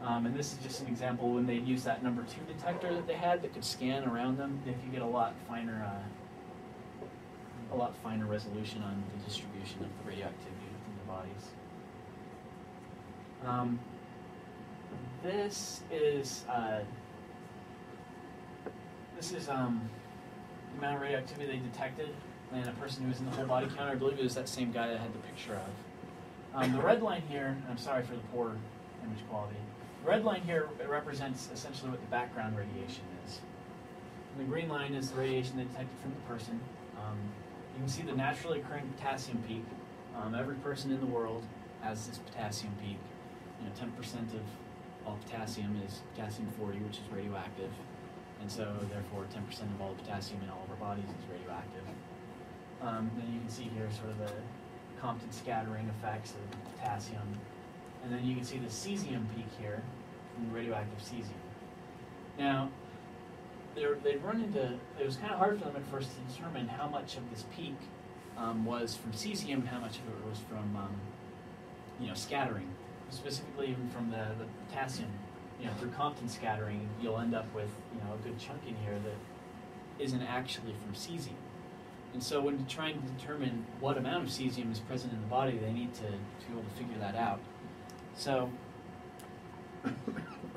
And this is just an example when they used that number 2 detector that they had that could scan around them. They could get a lot finer resolution on the distribution of the radioactivity within the bodies. This is the amount of radioactivity they detected in a person who was in the whole body count. I believe it was that same guy that I had the picture of. The red line here, I'm sorry for the poor image quality. The red line here represents essentially what the background radiation is. And the green line is the radiation they detected from the person. You can see the naturally occurring potassium peak. Every person in the world has this potassium peak. 10% of all potassium is potassium-40, which is radioactive. And so, therefore, 10% of all the potassium in all of our bodies is radioactive. Then you can see here sort of the Compton scattering effects of potassium. And then you can see the cesium peak here, from radioactive cesium. Now, they'd run into, it was kind of hard for them at first to determine how much of this peak was from cesium, how much of it was from, scattering. Specifically even from the potassium. Through Compton scattering, you'll end up with, a good chunk in here that isn't actually from cesium. And so when trying to determine what amount of cesium is present in the body, they need to be able to figure that out. So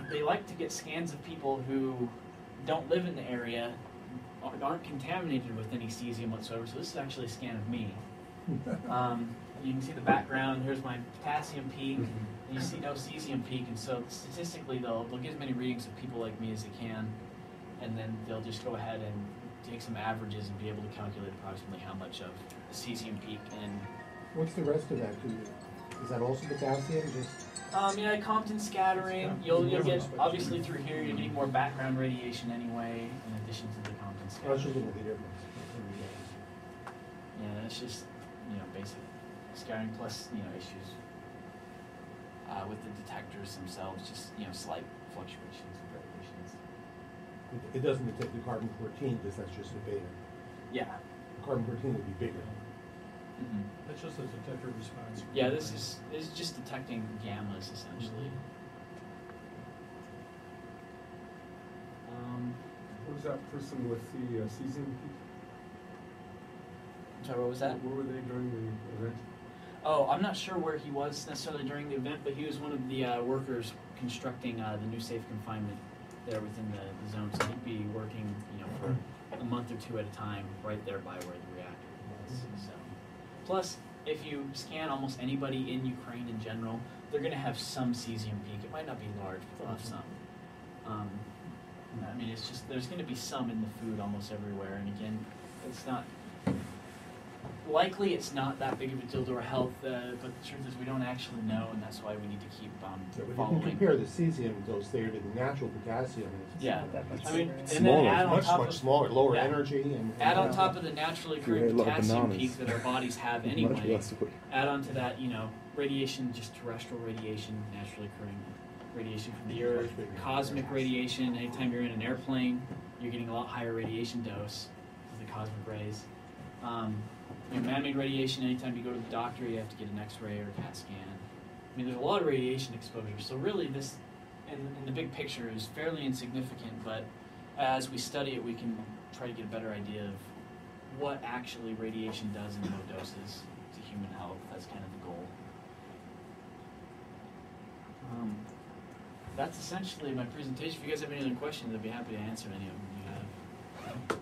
they like to get scans of people who don't live in the area, aren't contaminated with any cesium whatsoever. So this is actually a scan of me. You can see the background. Here's my potassium peak. And you see no cesium peak. And so statistically, they'll get as many readings of people like me as they can. And then they'll just go ahead and take some averages and be able to calculate approximately how much of the cesium peak. And what's the rest of that? Is that also potassium? Yeah, Compton scattering. You'll get, obviously through here, you're getting more background radiation anyway, in addition to the Compton scattering. Yeah, it's just, basic scattering plus, issues with the detectors themselves, just, slight fluctuations and variations. It doesn't detect the carbon-14 because that's just a beta. Yeah. Carbon-14 would be bigger. Mm-hmm. That's just a detector response. Yeah, this is just detecting gammas, essentially. What was that person with the cesium peak? I'm sorry, what was that? Where were they during the event? Oh, I'm not sure where he was necessarily during the event, but he was one of the workers constructing the new safe confinement there within the zone. So he'd be working, for a month or two at a time, right there by where the reactor was. So, plus, if you scan almost anybody in Ukraine in general, they're going to have some cesium peak. It might not be large, but they'll have some. I mean, it's just there's going to be some in the food almost everywhere. And again, it's not. Likely it's not that big of a deal to our health, but the truth is we don't actually know, and that's why we need to keep following. You can compare the cesium dose there to the natural potassium. It's not that much. I mean, and smaller, then add on top much smaller, lower yeah. energy. And add on top of the naturally occurring potassium peak that our bodies have anyway. Add on to that, radiation, just terrestrial radiation, naturally occurring radiation from the Earth, cosmic radiation. Anytime you're in an airplane, you're getting a lot higher radiation dose of the cosmic rays. Man-made radiation, anytime you go to the doctor, you have to get an X-ray or a CAT scan. I mean, there's a lot of radiation exposure. So really this, in the big picture, is fairly insignificant, but as we study it, we can try to get a better idea of what actually radiation does in low doses to human health. That's kind of the goal. That's essentially my presentation. If you guys have any other questions, I'd be happy to answer any of them you have.